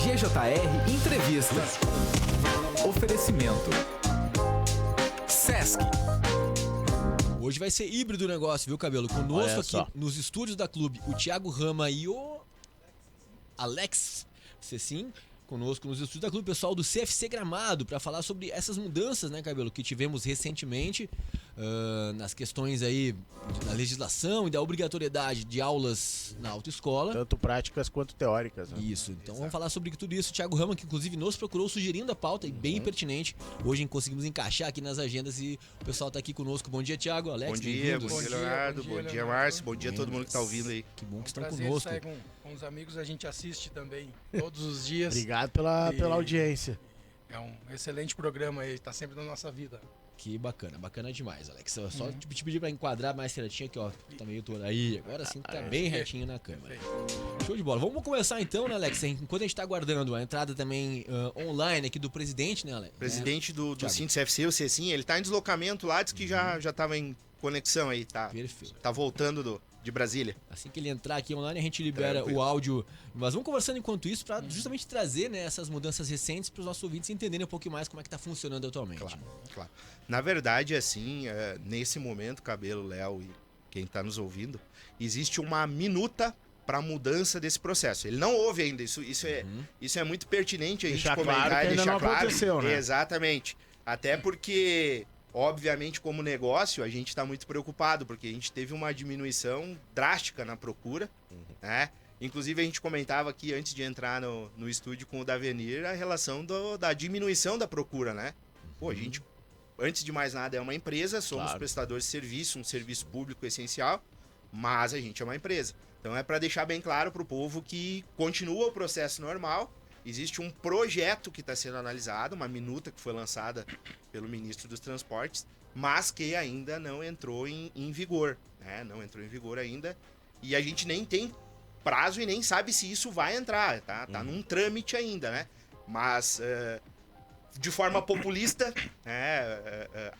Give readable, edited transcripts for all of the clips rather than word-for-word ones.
GJR Entrevista. Oferecimento Sesc. Hoje vai ser híbrido o negócio, viu, Cabelo? Conosco aqui nos estúdios da Clube, o Thiago Rama e o Alex Cecim. Conosco nos estúdios da Clube, pessoal do CFC Gramado, para falar sobre essas mudanças, né, Cabelo, que tivemos recentemente nas questões aí da legislação e da obrigatoriedade de aulas na autoescola. Tanto práticas quanto teóricas. Né? Isso, então vamos falar sobre tudo isso. O Thiago Rama, que inclusive nos procurou sugerindo a pauta, e bem pertinente. Hoje conseguimos encaixar aqui nas agendas e o pessoal tá aqui conosco. Bom dia, Thiago, Alex, bom dia, Leonardo, bom dia, Márcio, bom dia a todo mundo que tá ouvindo aí. Que bom que estão conosco. Com os amigos a gente assiste também todos os dias. Obrigado pela audiência. É um excelente programa aí, tá sempre na nossa vida. Que bacana, bacana demais, Alex. Só te pedir pra enquadrar mais certinho aqui, ó. Tá meio todo aí. Agora sim tá bem retinho na câmera. Show de bola. Vamos começar então, né, Alex? Enquanto a gente tá aguardando a entrada também online aqui do presidente, né, Alex? Presidente do CFC, o Cecim, ele tá em deslocamento lá, diz que já tava em conexão aí, tá? Perfeito. Tá voltando de Brasília. Assim que ele entrar aqui online, a gente libera o áudio. Mas vamos conversando enquanto isso para justamente trazer, né, essas mudanças recentes para os nossos ouvintes entenderem um pouquinho mais como é que está funcionando atualmente. Claro. Na verdade, assim, nesse momento, Cabelo, Léo e quem está nos ouvindo, existe uma minuta para mudança desse processo. Ele não houve ainda. Isso é muito pertinente a gente comentar claro e deixar claro. Aconteceu, né? Exatamente. Até porque, obviamente, como negócio, a gente está muito preocupado, porque a gente teve uma diminuição drástica na procura, né? Inclusive, a gente comentava aqui, antes de entrar no estúdio com o Davenir, a relação da diminuição da procura, né? Pô, a gente, antes de mais nada, é uma empresa, somos prestadores de serviço, um serviço público essencial, mas a gente é uma empresa. Então, é para deixar bem claro para o povo que continua o processo normal. Existe um projeto que está sendo analisado, uma minuta que foi lançada pelo ministro dos Transportes, mas que ainda não entrou em vigor, né? Não entrou em vigor ainda. E a gente nem tem prazo e nem sabe se isso vai entrar, tá? Tá num trâmite ainda, né? Mas, de forma populista,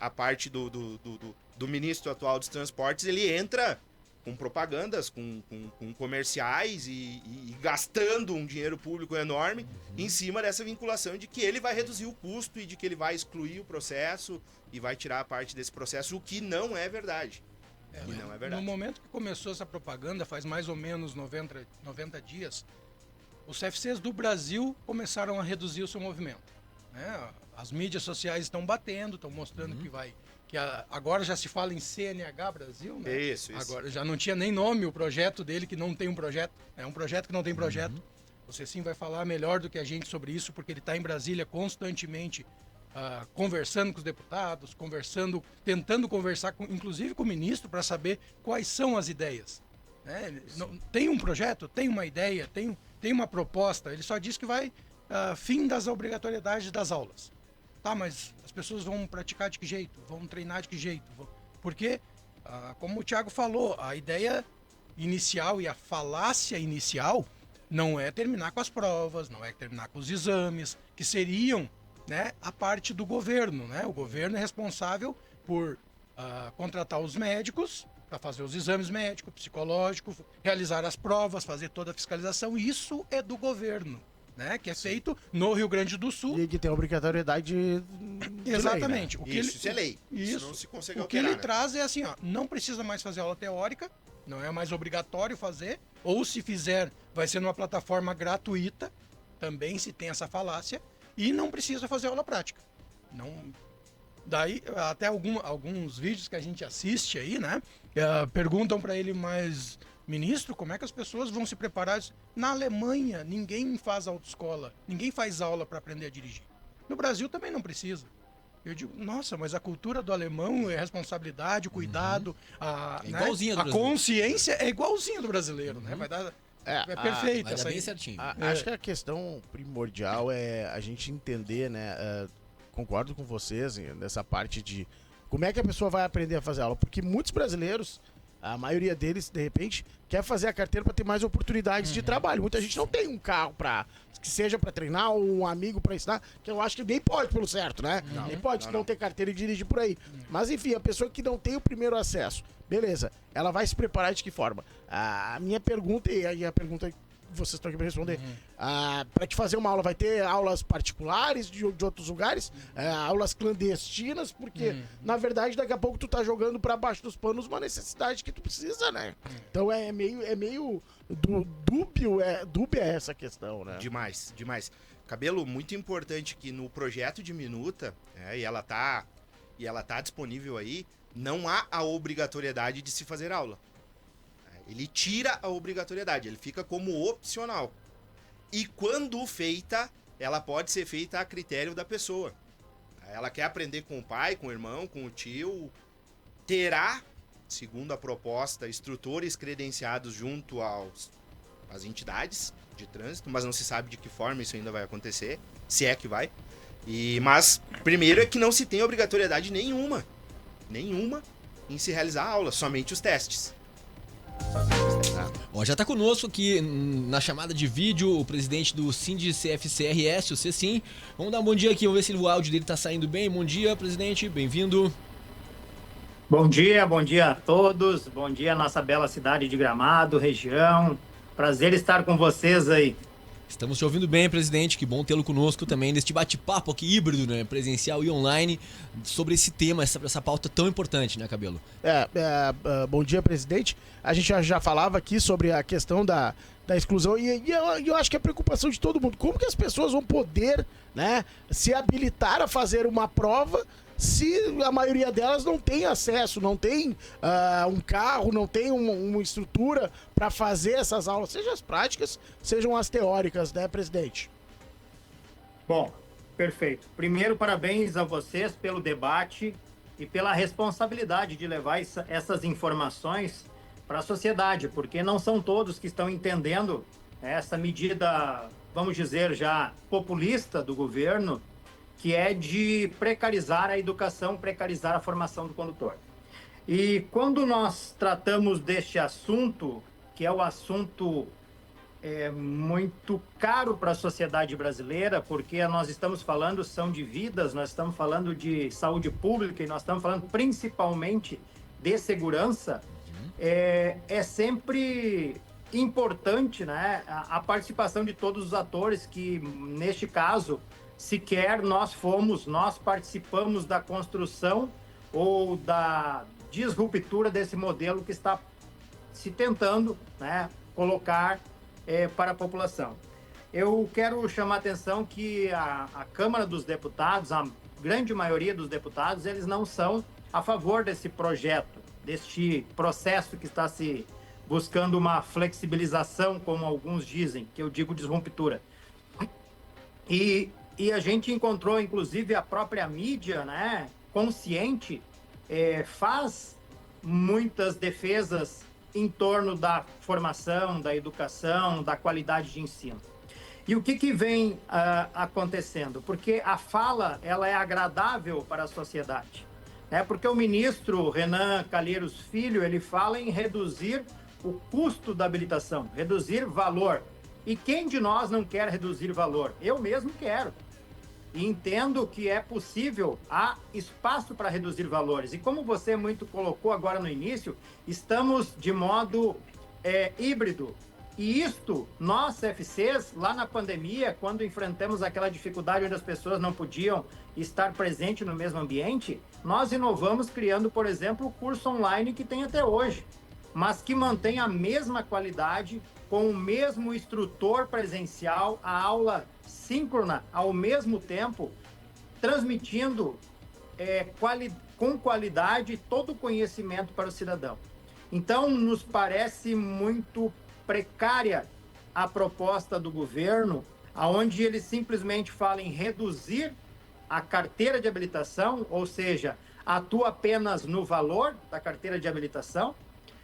a parte do ministro atual dos Transportes, ele entra com propagandas, com comerciais e gastando um dinheiro público enorme em cima dessa vinculação de que ele vai reduzir o custo e de que ele vai excluir o processo e vai tirar a parte desse processo, o que não é verdade. Não é verdade. No momento que começou essa propaganda, faz mais ou menos 90 dias, os CFCs do Brasil começaram a reduzir o seu movimento. Né? As mídias sociais estão batendo, estão mostrando que agora já se fala em CNH Brasil, né? Isso. Agora já não tinha nem nome o projeto dele, que não tem um projeto. É um projeto que não tem projeto. Você sim vai falar melhor do que a gente sobre isso, porque ele está em Brasília constantemente conversando com os deputados, tentando conversar, inclusive com o ministro, para saber quais são as ideias. Né? Tem um projeto, tem uma ideia, tem uma proposta. Ele só diz que vai fim das obrigatoriedades das aulas. Tá, mas as pessoas vão praticar de que jeito? Vão treinar de que jeito? Porque, como o Thiago falou, a ideia inicial e a falácia inicial não é terminar com as provas, não é terminar com os exames, que seriam, né, a parte do governo. Né? O governo é responsável por contratar os médicos para fazer os exames médicos, psicológicos, realizar as provas, fazer toda a fiscalização. Isso é do governo. Né, que é feito no Rio Grande do Sul. E que tem obrigatoriedade de exatamente. Lei, né? Isso é lei. Isso não se consegue alterar. O que ele traz é assim, não precisa mais fazer aula teórica, não é mais obrigatório fazer, ou se fizer, vai ser numa plataforma gratuita, também se tem essa falácia, e não precisa fazer aula prática. Daí, até alguns vídeos que a gente assiste aí, né, perguntam para ele, mas ministro, como é que as pessoas vão se preparar? Na Alemanha, ninguém faz autoescola, ninguém faz aula para aprender a dirigir. No Brasil também não precisa. Eu digo, nossa, mas a cultura do alemão é responsabilidade, o cuidado, a consciência é igualzinha do brasileiro, né? Vai dar... É perfeito. Vai dar bem certinho. Acho que a questão primordial é a gente entender, né? Concordo com vocês nessa parte de como é que a pessoa vai aprender a fazer aula. Porque muitos brasileiros, a maioria deles, de repente, quer fazer a carteira para ter mais oportunidades de trabalho. Muita gente não tem um carro que seja para treinar ou um amigo para ensinar, que eu acho que nem pode pelo certo, né? Nem pode não ter carteira e dirigir por aí. Mas enfim, a pessoa que não tem o primeiro acesso, beleza, ela vai se preparar de que forma? A minha pergunta, e aí a pergunta vocês estão aqui para responder. Para te fazer uma aula, vai ter aulas particulares de outros lugares, aulas clandestinas, porque na verdade daqui a pouco tu tá jogando para baixo dos panos uma necessidade que tu precisa, né? Então é meio dúbia essa questão, né? Demais. Cabelo, muito importante que no projeto de minuta, e ela tá disponível aí, não há a obrigatoriedade de se fazer aula. Ele tira a obrigatoriedade, ele fica como opcional. E quando feita, ela pode ser feita a critério da pessoa. Ela quer aprender com o pai, com o irmão, com o tio, terá, segundo a proposta, instrutores credenciados junto às entidades de trânsito, mas não se sabe de que forma isso ainda vai acontecer, se é que vai. Mas, primeiro é que não se tem obrigatoriedade nenhuma em se realizar a aula, somente os testes. Ó, já tá conosco aqui na chamada de vídeo o presidente do Sindicef-CRS, o CECIM. Vamos dar um bom dia aqui, vamos ver se o áudio dele tá saindo bem. Bom dia, presidente, bem-vindo. Bom dia a todos, bom dia nossa bela cidade de Gramado, região. Prazer estar com vocês aí. Estamos te ouvindo bem, presidente. Que bom tê-lo conosco também neste bate-papo aqui híbrido, né? Presencial e online, sobre esse tema, essa pauta tão importante, né, Cabelo? Bom dia, presidente. A gente já falava aqui sobre a questão da exclusão e eu acho que é a preocupação de todo mundo. Como que as pessoas vão poder, né, se habilitar a fazer uma prova se a maioria delas não tem acesso, não tem um carro, não tem uma estrutura para fazer essas aulas, sejam as práticas, sejam as teóricas, né, presidente? Bom, perfeito. Primeiro, parabéns a vocês pelo debate e pela responsabilidade de levar essas informações para a sociedade, porque não são todos que estão entendendo essa medida, vamos dizer, já populista do governo, que é de precarizar a educação, precarizar a formação do condutor. E quando nós tratamos deste assunto, que é o assunto muito caro para a sociedade brasileira, porque nós estamos falando são de vidas, nós estamos falando de saúde pública e nós estamos falando principalmente de segurança, é sempre importante, né, a participação de todos os atores que, neste caso, sequer nós participamos da construção ou da disruptura desse modelo que está se tentando, né, colocar para a população. Eu quero chamar a atenção que a Câmara dos Deputados, a grande maioria dos deputados, eles não são a favor desse projeto, deste processo que está se buscando uma flexibilização, como alguns dizem, que eu digo disruptura. E a gente encontrou, inclusive, a própria mídia, né, consciente, faz muitas defesas em torno da formação, da educação, da qualidade de ensino. E o que vem acontecendo? Porque a fala ela é agradável para a sociedade. Porque o ministro Renan Calheiros Filho, ele fala em reduzir o custo da habilitação, reduzir valor. E quem de nós não quer reduzir valor? Eu mesmo quero. E entendo que é possível, há espaço para reduzir valores. E como você muito colocou agora no início, estamos de modo híbrido. E isto, nós, CFCs, lá na pandemia, quando enfrentamos aquela dificuldade onde as pessoas não podiam estar presentes no mesmo ambiente, nós inovamos criando, por exemplo, o curso online que tem até hoje, mas que mantém a mesma qualidade, com o mesmo instrutor presencial, a aula síncrona ao mesmo tempo, transmitindo com qualidade todo o conhecimento para o cidadão. Então, nos parece muito precária a proposta do governo, onde ele simplesmente fala em reduzir a carteira de habilitação, ou seja, atua apenas no valor da carteira de habilitação,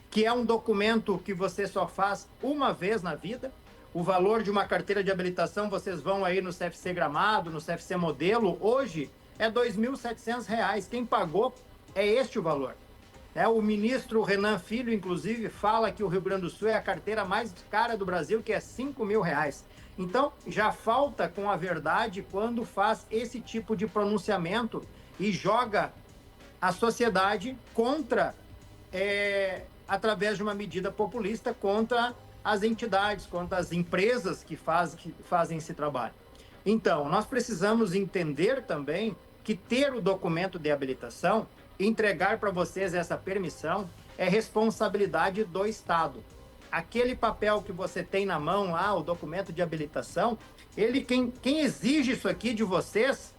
que é um documento que você só faz uma vez na vida. O valor de uma carteira de habilitação, vocês vão aí no CFC Gramado, no CFC Modelo, hoje é R$ 2.700. Quem pagou é este o valor. O ministro Renan Filho, inclusive, fala que o Rio Grande do Sul é a carteira mais cara do Brasil, que é R$ 5.000. Então, já falta com a verdade quando faz esse tipo de pronunciamento e joga a sociedade contra, através de uma medida populista, contra as entidades, quanto as empresas que fazem esse trabalho. Então, nós precisamos entender também que ter o documento de habilitação, entregar para vocês essa permissão, é responsabilidade do Estado. Aquele papel que você tem na mão lá, o documento de habilitação, quem exige isso aqui de vocês,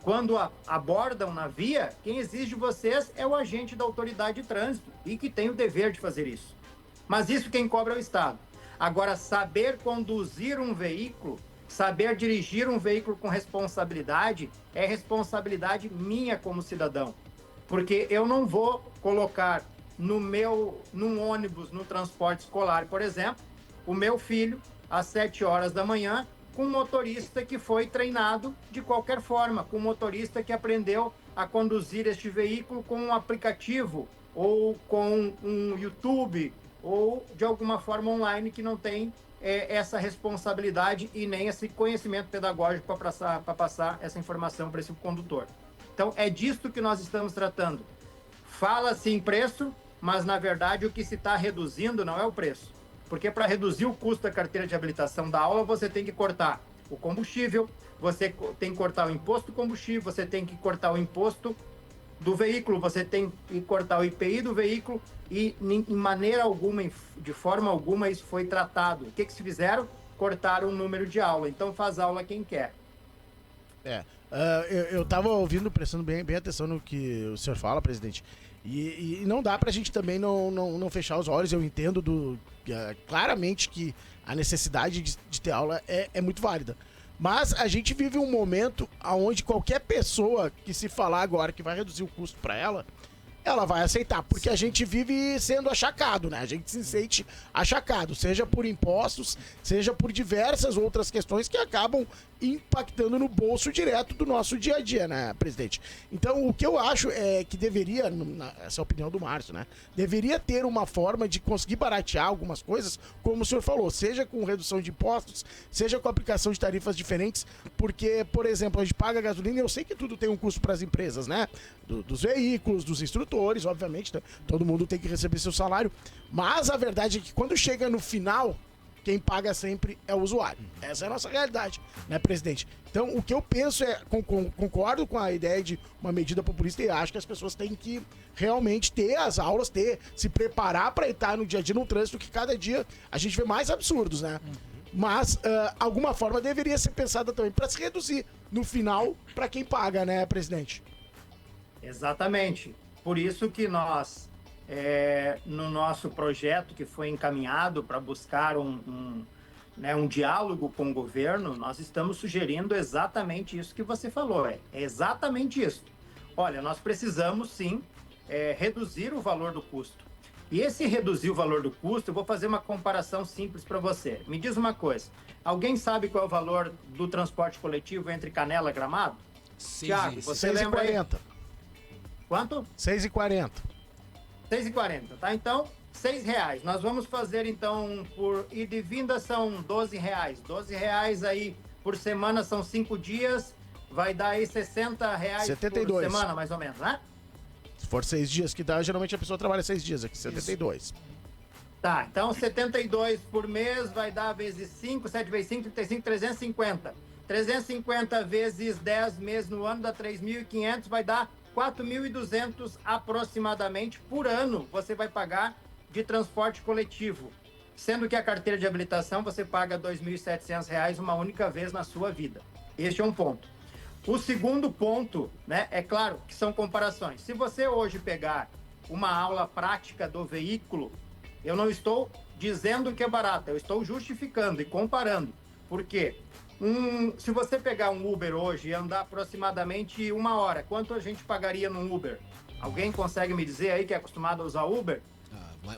quando abordam na via, quem exige de vocês é o agente da autoridade de trânsito e que tem o dever de fazer isso. Mas isso quem cobra é o Estado. Agora, saber conduzir um veículo, saber dirigir um veículo com responsabilidade, é responsabilidade minha como cidadão. Porque eu não vou colocar num ônibus, no transporte escolar, por exemplo, o meu filho, às 7 horas da manhã, com um motorista que foi treinado de qualquer forma, com um motorista que aprendeu a conduzir este veículo com um aplicativo, ou com um YouTube, ou de alguma forma online que não tem essa responsabilidade e nem esse conhecimento pedagógico para passar essa informação para esse condutor. Então, é disso que nós estamos tratando. Fala-se em preço, mas, na verdade, o que se está reduzindo não é o preço. Porque para reduzir o custo da carteira de habilitação da aula, você tem que cortar o combustível, você tem que cortar o imposto do combustível, você tem que cortar o imposto do veículo, você tem que cortar o IPI do veículo e, em maneira alguma, de forma alguma, isso foi tratado. O que se fizeram? Cortaram o número de aula. Então, faz aula quem quer. Eu estava ouvindo, prestando bem atenção no que o senhor fala, presidente. E não dá pra gente também não fechar os olhos. Eu entendo claramente que a necessidade de ter aula é muito válida. Mas a gente vive um momento onde qualquer pessoa que se falar agora que vai reduzir o custo para ela vai aceitar, porque a gente vive sendo achacado, né? A gente se sente achacado, seja por impostos, seja por diversas outras questões que acabam impactando no bolso direto do nosso dia a dia, né, presidente? Então, o que eu acho é que deveria, essa é a opinião do Márcio, né? Deveria ter uma forma de conseguir baratear algumas coisas, como o senhor falou, seja com redução de impostos, seja com aplicação de tarifas diferentes, porque, por exemplo, a gente paga gasolina e eu sei que tudo tem um custo para as empresas, né? Dos veículos, dos instrutores, obviamente, né? Todo mundo tem que receber seu salário, mas a verdade é que quando chega no final, quem paga sempre é o usuário. Essa é a nossa realidade, né, presidente? Então, o que eu penso concordo com a ideia de uma medida populista e acho que as pessoas têm que realmente ter as aulas, se preparar para estar no dia a dia no trânsito, que cada dia a gente vê mais absurdos, né? Mas, alguma forma deveria ser pensada também para se reduzir no final para quem paga, né, presidente? Exatamente. Por isso que nós, no nosso projeto que foi encaminhado para buscar um diálogo com o governo, nós estamos sugerindo exatamente isso que você falou. É exatamente isso. Olha, nós precisamos sim reduzir o valor do custo. E esse reduzir o valor do custo, eu vou fazer uma comparação simples para você. Me diz uma coisa, alguém sabe qual é o valor do transporte coletivo entre Canela e Gramado? Tiago, você lembra aí? 6,40. Quanto? 6,40. 6,40, tá? Então, R$6. Nós vamos fazer, então, por ida e vinda são R$12. R$12 aí por semana, são 5 dias, vai dar aí R$60 72. por semana, mais ou menos, né? Se for 6 dias que dá, geralmente a pessoa trabalha 6 dias, aqui 72. Isso. Tá, então 72 por mês vai dar vezes 5, 7 vezes 5, 35, 350. 350 vezes 10 meses no ano dá 3.500, vai dar 4.200 aproximadamente por ano você vai pagar de transporte coletivo, sendo que a carteira de habilitação você paga R$2.700 uma única vez na sua vida. Este é um ponto. O segundo ponto, né, é claro que são comparações. Se você hoje pegar uma aula prática do veículo, eu não estou dizendo que é barato, eu estou justificando e comparando. Por quê? Se você pegar um Uber hoje e andar aproximadamente 1 hora, quanto a gente pagaria num Uber? Alguém consegue me dizer aí que é acostumado a usar Uber?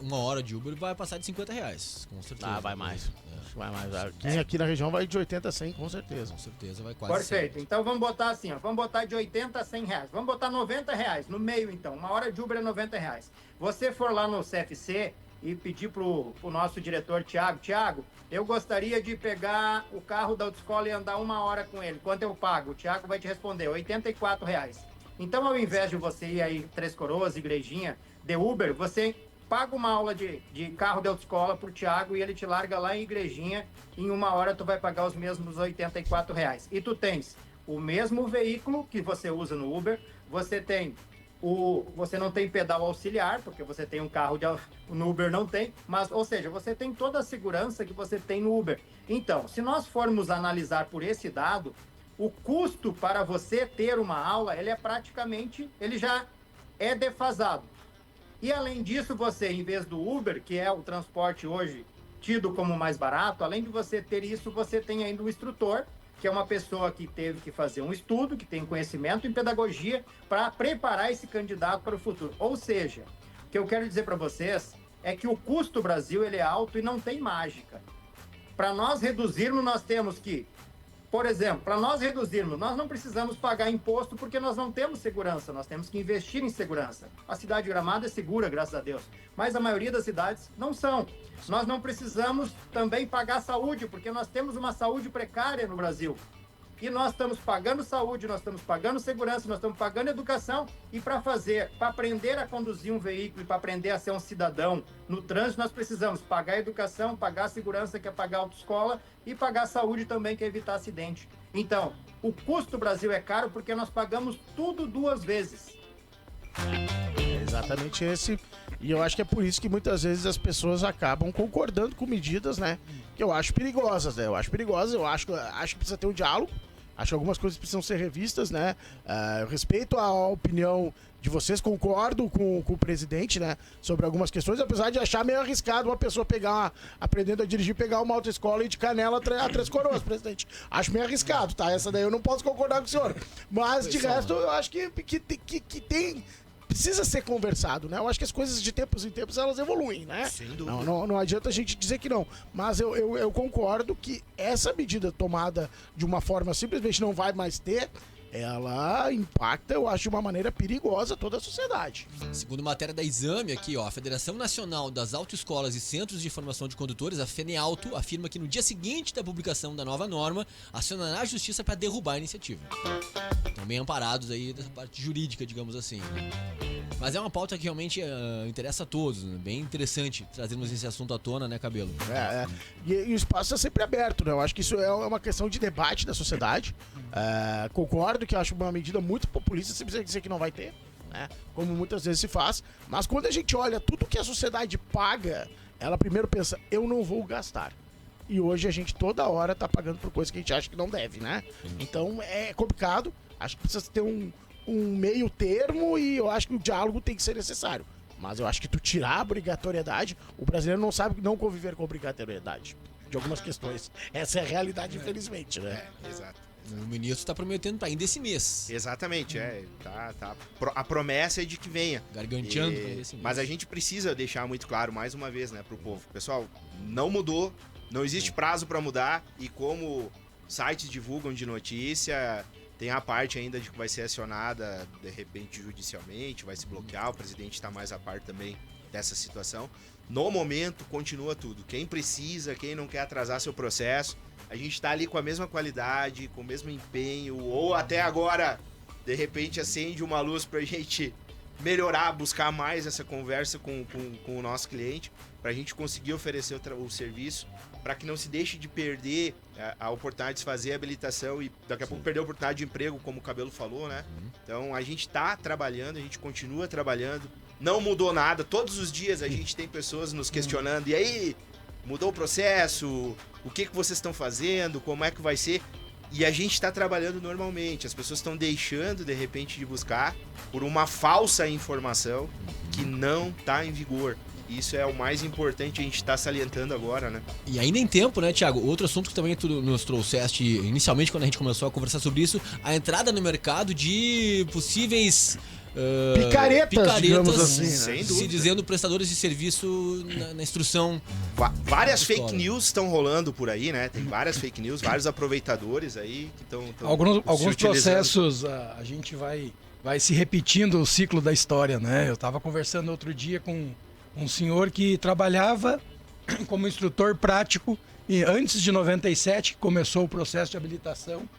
1 hora de Uber vai passar de R$50, com certeza. Vai mais. Vai mais. Aqui na região vai de 80 a 100, com certeza. Com certeza vai quase. Perfeito. 100. Então vamos botar assim, ó, vamos botar de 80 a R$100. Vamos botar R$90 no meio, então. 1 hora de Uber é R$90. Você for lá no CFC e pedir pro nosso diretor, Tiago, eu gostaria de pegar o carro da autoescola e andar 1 hora com ele. Quanto eu pago? O Tiago vai te responder, R$84. Então, ao invés de você ir aí Três Coroas, Igrejinha, de Uber, você paga uma aula de carro de autoescola pro Thiago e ele te larga lá em Igrejinha, em 1 hora tu vai pagar os mesmos R$ 84. E tu tens o mesmo veículo que você usa no Uber, você não tem pedal auxiliar, porque você tem um carro no Uber não tem, mas, ou seja, você tem toda a segurança que você tem no Uber. Então, se nós formos analisar por esse dado, o custo para você ter uma aula, ele já é defasado. E além disso, você, em vez do Uber, que é o transporte hoje tido como mais barato, além de você ter isso, você tem ainda o instrutor, que é uma pessoa que teve que fazer um estudo, que tem conhecimento em pedagogia para preparar esse candidato para o futuro. Ou seja, o que eu quero dizer para vocês é que o custo Brasil ele é alto e não tem mágica. Para nós reduzirmos, nós temos que, por exemplo, nós não precisamos pagar imposto porque nós não temos segurança, nós temos que investir em segurança. A cidade de Gramado é segura, graças a Deus, mas a maioria das cidades não são. Nós não precisamos também pagar saúde, porque nós temos uma saúde precária no Brasil. E nós estamos pagando saúde, nós estamos pagando segurança, nós estamos pagando educação. E para aprender a conduzir um veículo e para aprender a ser um cidadão no trânsito, nós precisamos pagar a educação, pagar a segurança, que é pagar a autoescola, e pagar a saúde também, que é evitar acidente. Então, o custo do Brasil é caro porque nós pagamos tudo 2 vezes. É exatamente esse. E eu acho que é por isso que muitas vezes as pessoas acabam concordando com medidas, né? Que eu acho perigosas, né? Eu acho que precisa ter um diálogo. Acho que algumas coisas precisam ser revistas, né? Eu respeito a opinião de vocês, concordo com o presidente, né? Sobre algumas questões, apesar de achar meio arriscado uma pessoa aprendendo a dirigir, pegar uma autoescola e de Canela a Três Coroas, presidente. Acho meio arriscado, tá? Essa daí eu não posso concordar com o senhor. Mas, de resto, eu acho que tem... Precisa ser conversado, né? Eu acho que as coisas de tempos em tempos elas evoluem, né? Sem dúvida. Não adianta a gente dizer que não. Mas eu concordo que essa medida tomada de uma forma simplesmente não vai mais ter, ela impacta, eu acho, de uma maneira perigosa toda a sociedade. Segundo matéria da Exame aqui, ó, a Federação Nacional das Autoescolas e Centros de Formação de Condutores, a FENEAUTO, afirma que no dia seguinte da publicação da nova norma, acionará a justiça para derrubar a iniciativa. Estão bem amparados aí dessa parte jurídica, digamos assim. Mas é uma pauta que realmente interessa a todos, né? Bem interessante trazermos esse assunto à tona, né, Cabelo? E o espaço é sempre aberto, né? Eu acho que isso é uma questão de debate da sociedade. Concordo que eu acho uma medida muito populista, se você dizer que não vai ter, né? Como muitas vezes se faz. Mas quando a gente olha tudo que a sociedade paga, ela primeiro pensa, eu não vou gastar. E hoje a gente toda hora tá pagando por coisa que a gente acha que não deve, né? Então é complicado. Acho que precisa ter um meio termo e eu acho que o diálogo tem que ser necessário. Mas eu acho que tu tirar a obrigatoriedade, o brasileiro não sabe não conviver com obrigatoriedade de algumas questões. Essa é a realidade, infelizmente, né? Exato. O ministro está prometendo para ainda esse mês. Exatamente, a promessa é de que venha. Garganteando para ainda esse mês. Mas a gente precisa deixar muito claro, mais uma vez, né, pro povo. Pessoal, não mudou, não existe prazo para mudar, e como sites divulgam de notícia, tem a parte ainda de que vai ser acionada, de repente, judicialmente, vai se bloquear, o presidente está mais a par também dessa situação. No momento, continua tudo. Quem precisa, quem não quer atrasar seu processo, a gente está ali com a mesma qualidade, com o mesmo empenho, ou até agora, de repente, acende uma luz para a gente melhorar, buscar mais essa conversa com o nosso cliente, para a gente conseguir oferecer o serviço, para que não se deixe de perder a oportunidade de fazer a habilitação e daqui a pouco perder a oportunidade de emprego, como o Cabelo falou, né? Então a gente está trabalhando, a gente continua trabalhando, não mudou nada, todos os dias a gente tem pessoas nos questionando, e aí, mudou o processo, o que vocês estão fazendo, como é que vai ser? E a gente está trabalhando normalmente, as pessoas estão deixando de repente de buscar por uma falsa informação que não está em vigor. Isso é o mais importante, a gente está salientando agora, né? E ainda em tempo, né, Thiago? Outro assunto que também tu nos trouxeste inicialmente quando a gente começou a conversar sobre isso, a entrada no mercado de possíveis picaretas, digamos assim, né? Sem dúvida. Se dizendo prestadores de serviço na instrução. Várias fake news estão rolando por aí, né? Tem várias fake news, vários aproveitadores aí que estão alguns processos a gente vai se repetindo o ciclo da história, né? Eu estava conversando outro dia com um senhor que trabalhava como instrutor prático e antes de 97 começou o processo de habilitação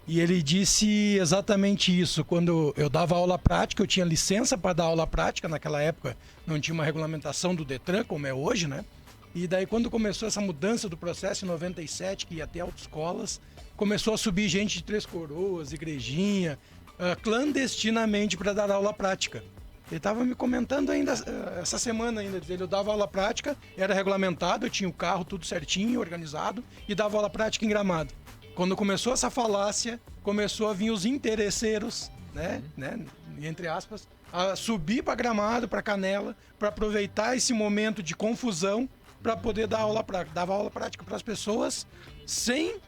E ele disse exatamente isso. Quando eu dava aula prática, eu tinha licença para dar aula prática. Naquela época não tinha uma regulamentação do Detran, como é hoje, né? E daí quando começou essa mudança do processo em 97, que ia até autoescolas, começou a subir gente de Três Coroas, Igrejinha, clandestinamente para dar aula prática. Ele estava me comentando ainda essa semana ainda, eu dava aula prática, era regulamentado, eu tinha o carro tudo certinho, organizado, e dava aula prática em Gramado. Quando começou essa falácia, começou a vir os interesseiros, né, entre aspas, a subir para Gramado, para Canela, para aproveitar esse momento de confusão para poder dar aula prática. Dava aula prática para as pessoas sem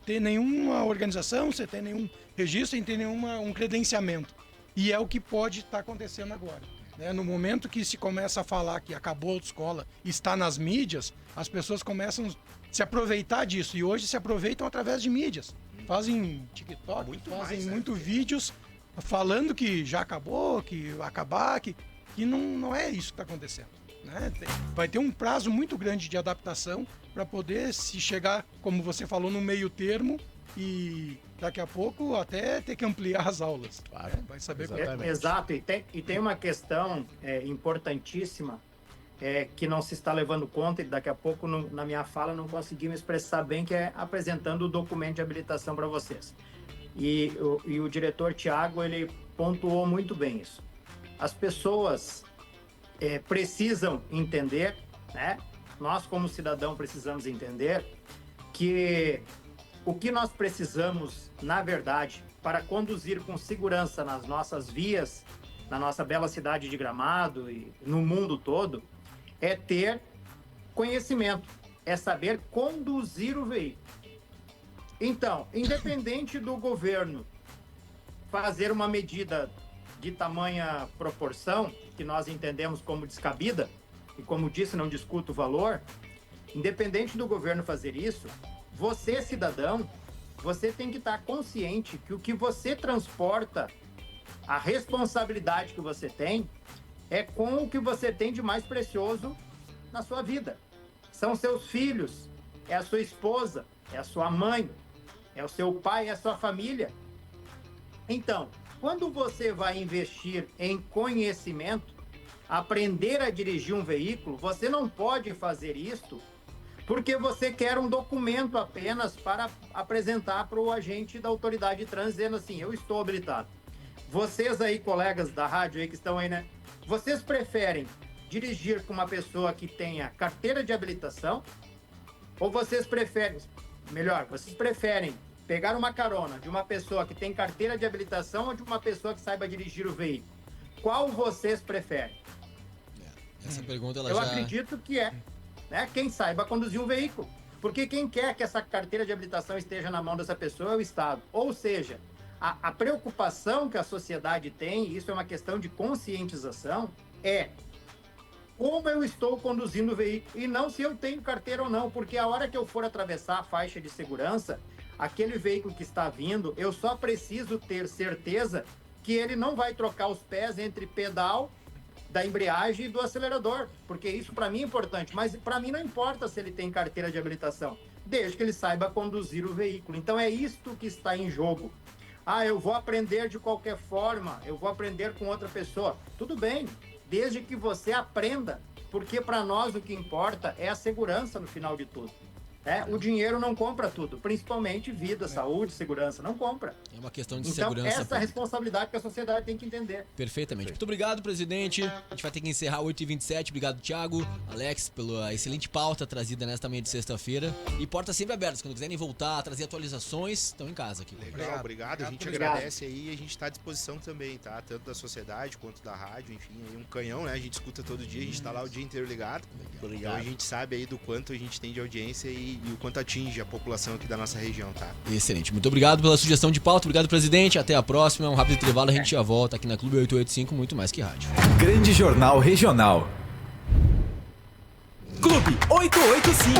ter nenhuma organização, sem ter nenhum registro, sem ter nenhum credenciamento. E é o que pode estar acontecendo agora. Né? No momento que se começa a falar que acabou a autoescola e está nas mídias, as pessoas começam a se aproveitar disso. E hoje se aproveitam através de mídias. Fazem TikTok, fazem muitos vídeos falando que já acabou, que vai acabar, que não é isso que está acontecendo. Né? Vai ter um prazo muito grande de adaptação para poder se chegar, como você falou, no meio termo e daqui a pouco até ter que ampliar as aulas. Claro, né? Vai saber como é. Exato, e tem uma questão importantíssima que não se está levando conta, e daqui a pouco na minha fala não consegui me expressar bem, que é apresentando o documento de habilitação para vocês. E o diretor Tiago, ele pontuou muito bem isso. As pessoas precisam entender, né? Nós como cidadão precisamos entender que o que nós precisamos, na verdade, para conduzir com segurança nas nossas vias, na nossa bela cidade de Gramado e no mundo todo, é ter conhecimento, é saber conduzir o veículo. Então, independente do governo fazer uma medida de tamanha proporção, que nós entendemos como descabida, e como disse, não discuto o valor, independente do governo fazer isso, você, cidadão, você tem que estar consciente que o que você transporta, a responsabilidade que você tem, é com o que você tem de mais precioso na sua vida. São seus filhos, é a sua esposa, é a sua mãe, é o seu pai, é a sua família. Então, quando você vai investir em conhecimento, aprender a dirigir um veículo, você não pode fazer isso porque você quer um documento apenas para apresentar para o agente da autoridade de trânsito, dizendo assim, eu estou habilitado. Vocês aí, colegas da rádio aí que estão aí, né? Vocês preferem dirigir com uma pessoa que tenha carteira de habilitação ou vocês preferem pegar uma carona de uma pessoa que tem carteira de habilitação ou de uma pessoa que saiba dirigir o veículo? Qual vocês preferem? Essa pergunta Eu acredito que né, quem saiba conduzir um veículo. Porque quem quer que essa carteira de habilitação esteja na mão dessa pessoa é o Estado. Ou seja, a preocupação que a sociedade tem, isso é uma questão de conscientização, é como eu estou conduzindo o veículo e não se eu tenho carteira ou não, porque a hora que eu for atravessar a faixa de segurança, aquele veículo que está vindo, eu só preciso ter certeza que ele não vai trocar os pés entre pedal, da embreagem e do acelerador, porque isso para mim é importante, mas para mim não importa se ele tem carteira de habilitação, desde que ele saiba conduzir o veículo. Então é isto que está em jogo. Eu vou aprender de qualquer forma, eu vou aprender com outra pessoa. Tudo bem, desde que você aprenda, porque para nós o que importa é a segurança no final de tudo. O dinheiro não compra tudo, principalmente vida, saúde, segurança, não compra. É uma questão de então, segurança. Essa pública. responsabilidade que a sociedade tem que entender. Perfeitamente. Muito obrigado, presidente. A gente vai ter que encerrar 8h27. Obrigado, Thiago, Alex, pela excelente pauta trazida nesta manhã de sexta-feira. E portas sempre abertas. Quando quiserem voltar, trazer atualizações, estão em casa aqui. Legal, obrigado. A gente agradece aí e a gente está à disposição também, tá? Tanto da sociedade quanto da rádio, enfim, aí um canhão, né? A gente escuta todo dia, a gente tá lá o dia inteiro ligado. Obrigado. Então a gente sabe aí do quanto a gente tem de audiência e o quanto atinge a população aqui da nossa região, tá? Excelente. Muito obrigado pela sugestão de pauta. Obrigado, presidente. Até a próxima. Um rápido intervalo. A gente já volta aqui na Clube 885, muito mais que rádio. Grande Jornal Regional. Clube 885.